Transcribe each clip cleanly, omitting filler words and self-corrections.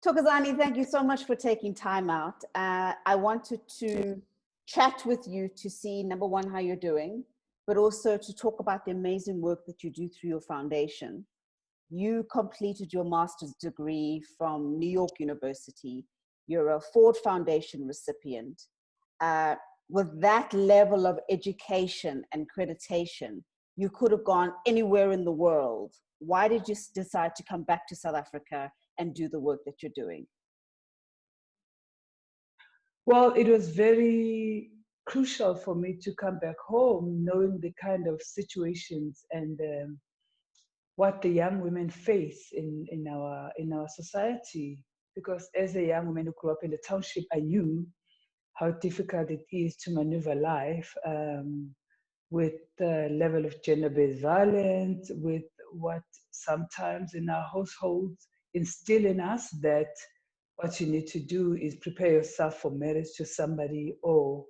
Thokozani, thank you so much for taking time out. I wanted to chat with you to see, number one, how you're doing, but also to talk about the amazing work that you do through your foundation. You completed your master's degree from New York University. You're a Ford Foundation recipient. With that level of education and accreditation, you could have gone anywhere in the world. Why did you decide to come back to South Africa and do the work that you're doing? Well, it was very crucial for me to come back home, knowing the kind of situations and what the young women face in our society. Because as a young woman who grew up in the township, I knew how difficult it is to maneuver life with the level of gender-based violence, with what sometimes in our households instill in us that what you need to do is prepare yourself for marriage to somebody, or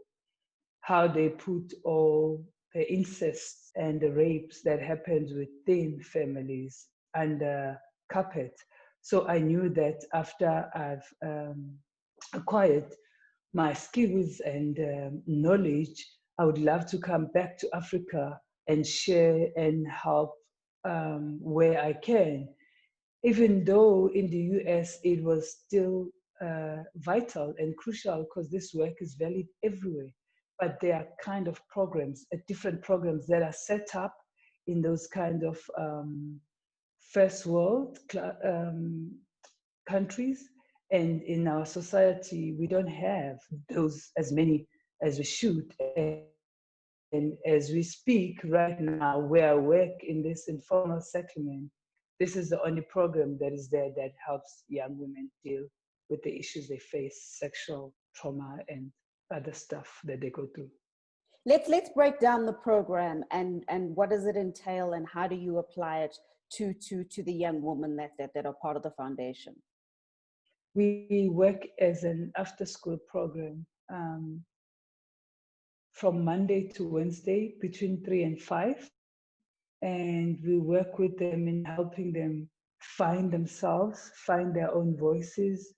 how they put all the incest and the rapes that happens within families under carpet. So I knew that after I've acquired my skills and knowledge, I would love to come back to Africa and share and help where I can. Even though in the US it was still vital and crucial, because this work is valid everywhere. But there are kind of programs, different programs that are set up in those kind of first world countries. And in our society, we don't have those as many as we should. And as we speak right now, where I work in this informal settlement, this is the only program that is there that helps young women deal with the issues they face, sexual trauma and other stuff that they go through. Let's break down the program and what does it entail and how do you apply it to the young women that are part of the foundation? We work as an after-school program from Monday to Wednesday between 3 and 5. And we work with them in helping them find themselves, find their own voices,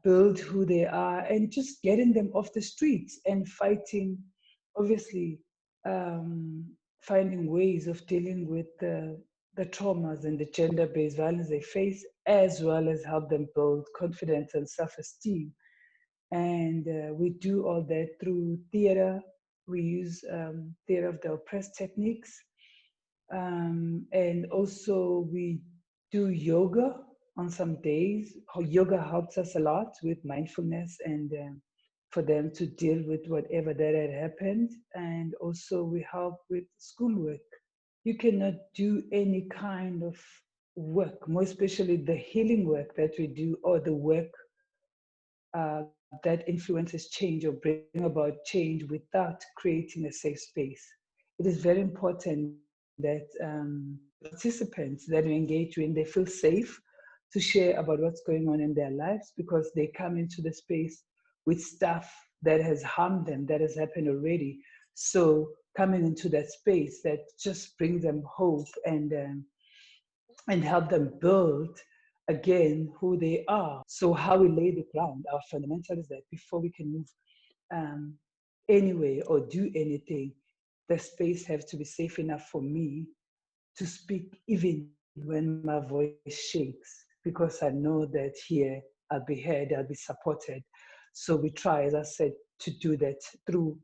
build who they are, and just getting them off the streets and fighting, obviously, finding ways of dealing with the traumas and the gender-based violence they face, as well as help them build confidence and self-esteem. And we do all that through theater. We use theater of the oppressed techniques. And also we do yoga on some days. Yoga helps us a lot with mindfulness and for them to deal with whatever that had happened. And also we help with schoolwork. You cannot do any kind of work, more especially the healing work that we do, or the work that influences change or bring about change, without creating a safe space. It is very important that participants that we engage with, they feel safe to share about what's going on in their lives, because they come into the space with stuff that has harmed them, that has happened already. So coming into that space that just brings them hope and help them build again who they are. So how we lay the ground, our fundamental is that before we can move anywhere or do anything, the space has to be safe enough for me to speak even when my voice shakes, because I know that here I'll be heard, I'll be supported. So we try, as I said, to do that through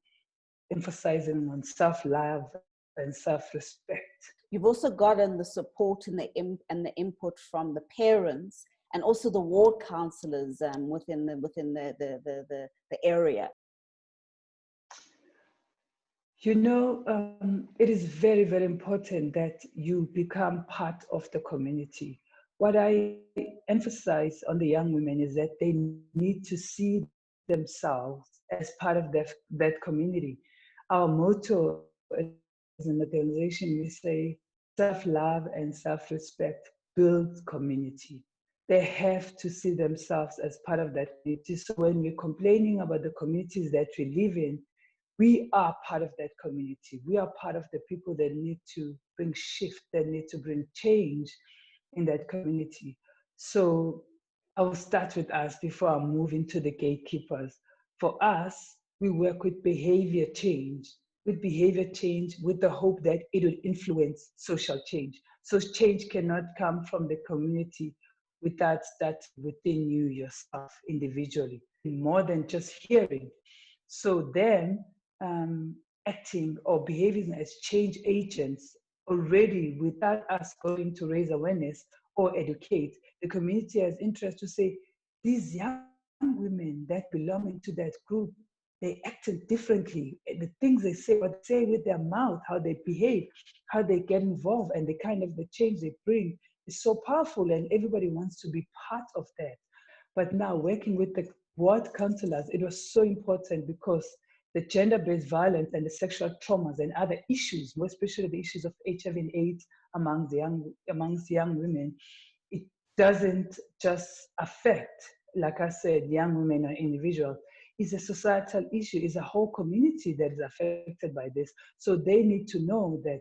emphasizing on self-love and self-respect. You've also gotten the support and the input from the parents and also the ward counselors within the area. You know, it is very, very important that you become part of the community. What I emphasize on the young women is that they need to see themselves as part of that community. Our motto as an organization, we say, self-love and self-respect builds community. They have to see themselves as part of that community. So when we're complaining about the communities that we live in, we are part of that community. We are part of the people that need to bring shift, that need to bring change in that community. So I will start with us before I move into the gatekeepers. For us, we work with behavior change, with the hope that it will influence social change. So change cannot come from the community without that within you yourself individually, more than just hearing. So then acting or behaving as change agents already without us going to raise awareness or educate, the community has interest to say, these young women that belong into that group, they acted differently. The things they say, what they say with their mouth, how they behave, how they get involved, and the kind of the change they bring is so powerful, and everybody wants to be part of that. But now working with the ward counselors, it was so important because the gender-based violence and the sexual traumas and other issues, more especially the issues of HIV and AIDS amongst young women, it doesn't just affect, like I said, young women or individuals. It's a societal issue. It's a whole community that is affected by this. So they need to know that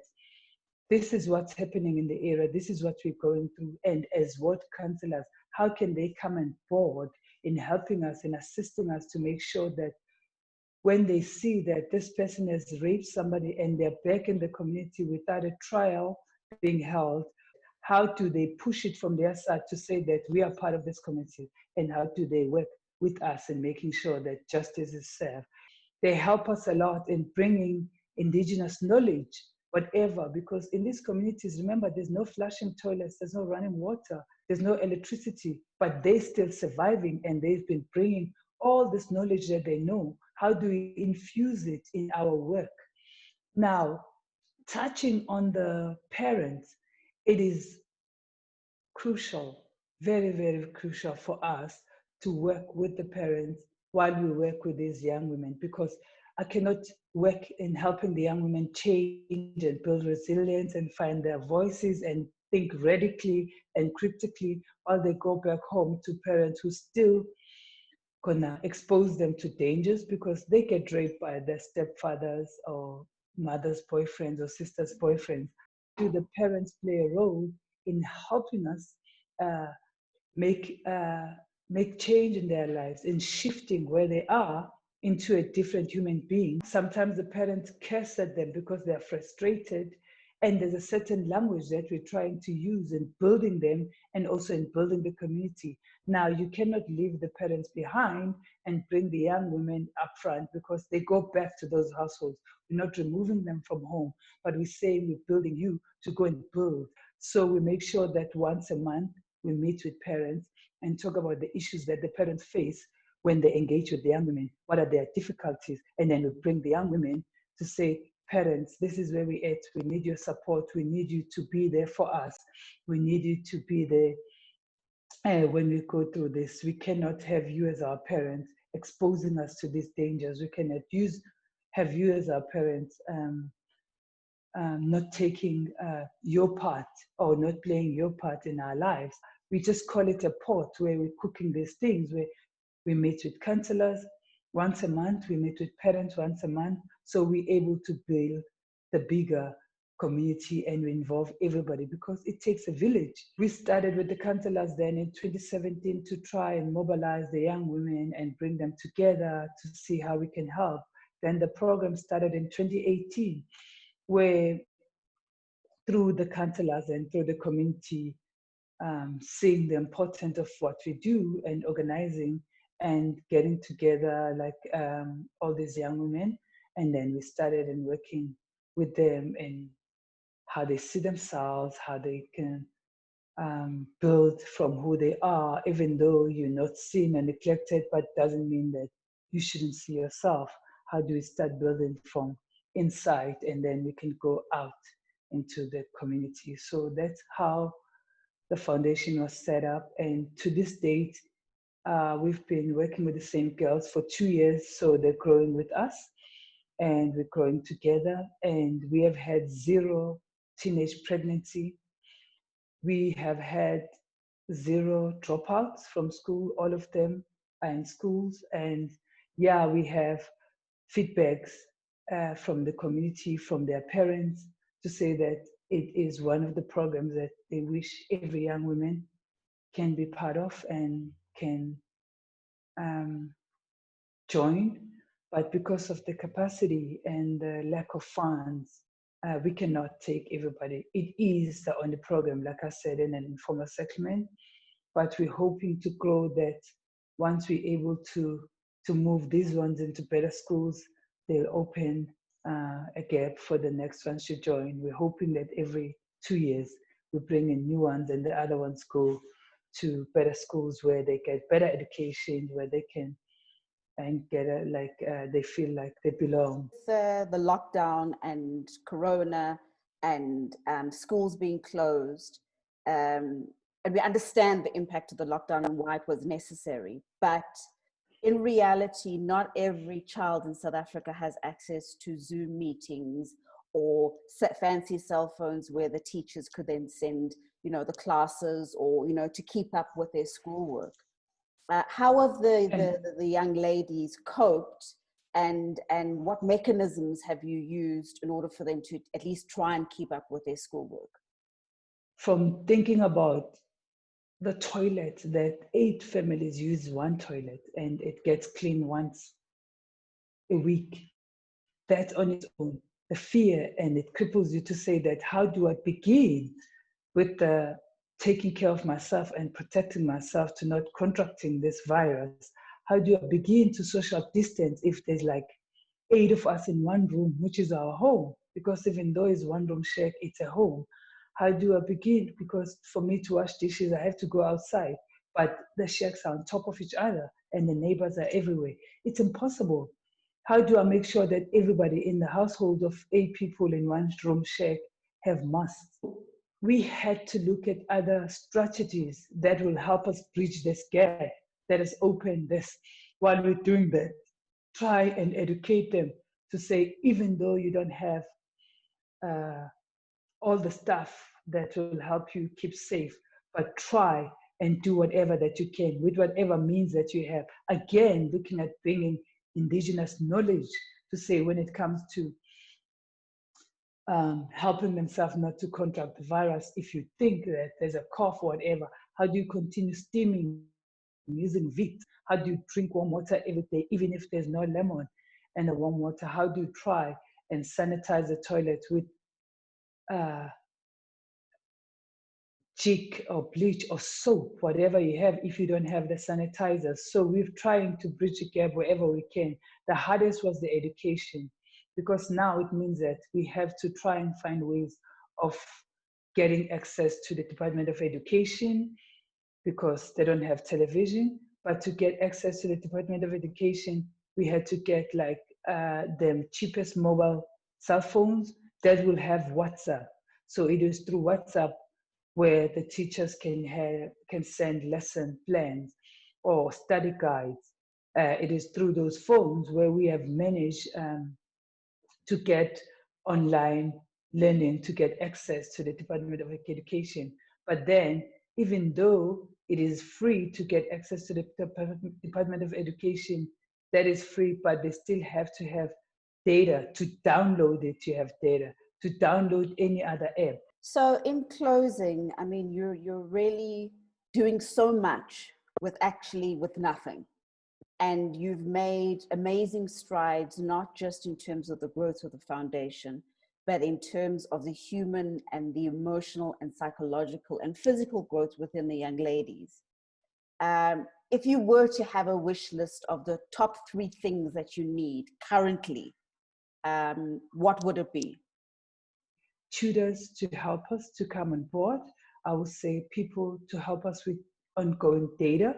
this is what's happening in the area. This is what we're going through. And as ward counselors, how can they come on board in helping us and assisting us to make sure that when they see that this person has raped somebody and they're back in the community without a trial being held, how do they push it from their side to say that we are part of this community, and how do they work with us in making sure that justice is served? They help us a lot in bringing indigenous knowledge, whatever, because in these communities, remember, there's no flushing toilets, there's no running water, there's no electricity, but they're still surviving, and they've been bringing all this knowledge that they know. How do we infuse it in our work? Now, touching on the parents, it is crucial, very, very crucial for us to work with the parents while we work with these young women, because I cannot work in helping the young women change and build resilience and find their voices and think radically and critically while they go back home to parents who still gonna expose them to dangers because they get raped by their stepfathers or mother's boyfriends or sister's boyfriends. Do the parents play a role in helping us uh, make make change in their lives, in shifting where they are into a different human being? Sometimes the parents curse at them because they are frustrated, and there's a certain language that we're trying to use in building them and also in building the community. Now, you cannot leave the parents behind and bring the young women up front because they go back to those households. We're not removing them from home, but we're saying we're building you to go and build. So we make sure that once a month we meet with parents and talk about the issues that the parents face when they engage with the young women. What are their difficulties? And then we bring the young women to say, parents, this is where we're at. We need your support. We need you to be there for us. We need you to be there when we go through this. We cannot have you as our parents exposing us to these dangers. We cannot have you as our parents not taking your part or not playing your part in our lives. We just call it a pot where we're cooking these things, where we meet with counselors once a month, we meet with parents once a month, so we're able to build the bigger community and we involve everybody because it takes a village. We started with the counselors then in 2017 to try and mobilize the young women and bring them together to see how we can help. Then the program started in 2018, where through the counselors and through the community, seeing the importance of what we do and organizing and getting together like all these young women. And then we started and working with them in how they see themselves, how they can build from who they are, even though you're not seen and neglected, but doesn't mean that you shouldn't see yourself. How do we start building from inside, and then we can go out into the community? So that's how the foundation was set up. And to this date, we've been working with the same girls for 2 years, so they're growing with us and we're growing together. And we have had 0 teenage pregnancy. We have had 0 dropouts from school. All of them are in schools. And yeah, we have feedbacks from the community, from their parents, to say that it is one of the programs that they wish every young woman can be part of. And can join, but because of the capacity and the lack of funds, we cannot take everybody. It is the only program, like I said, in an informal settlement, but we're hoping to grow that once we're able to move these ones into better schools, they'll open a gap for the next ones to join. We're hoping that every 2 years we bring in new ones and the other ones go to better schools where they get better education, where they can and get they feel like they belong. The lockdown and Corona and schools being closed, and we understand the impact of the lockdown and why it was necessary, but in reality, not every child in South Africa has access to Zoom meetings or fancy cell phones where the teachers could then send, the classes or, to keep up with their schoolwork. How have the young ladies coped, and what mechanisms have you used in order for them to at least try and keep up with their schoolwork? From thinking about the toilet, that 8 families use one toilet and it gets cleaned once a week, that's on its own the fear, and it cripples you to say that how do I begin with the taking care of myself and protecting myself to not contracting this virus? How do I begin to social distance if there's like 8 of us in one room, which is our home? Because even though it's one room shack, it's a home. How do I begin? Because for me to wash dishes, I have to go outside, but the shacks are on top of each other and the neighbors are everywhere. It's impossible. How do I make sure that everybody in the household of 8 people in one room shack have masks? We had to look at other strategies that will help us bridge this gap, that is open this. While we're doing that, try and educate them to say, even though you don't have all the stuff that will help you keep safe, but try and do whatever that you can with whatever means that you have. Again, looking at bringing indigenous knowledge to say when it comes to helping themselves not to contract the virus. If you think that there's a cough or whatever, how do you continue steaming using Vic? How do you drink warm water every day, even if there's no lemon and the warm water? How do you try and sanitize the toilet with jig or bleach or soap, whatever you have, if you don't have the sanitizer? So we're trying to bridge the gap wherever we can. The hardest was the education, because now it means that we have to try and find ways of getting access to the Department of Education because they don't have television. But to get access to the Department of Education, we had to get like the cheapest mobile cell phones that will have WhatsApp. So it is through WhatsApp where the teachers can send lesson plans or study guides. It is through those phones where we have managed to get online learning, to get access to the Department of Education. But then, even though it is free to get access to the Department of Education, that is free, but they still have to have data. To download it, you have data. To download any other app. So in closing, I mean, you're really doing so much with nothing. And you've made amazing strides, not just in terms of the growth of the foundation, but in terms of the human and the emotional and psychological and physical growth within the young ladies. If you were to have a wish list of the top 3 things that you need currently, what would it be? Tutors to help us to come on board. I would say people to help us with ongoing data,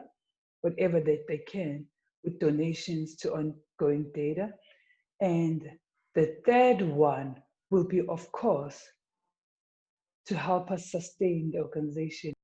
whatever that they can, with donations to ongoing data. And the third one will be, of course, to help us sustain the organization.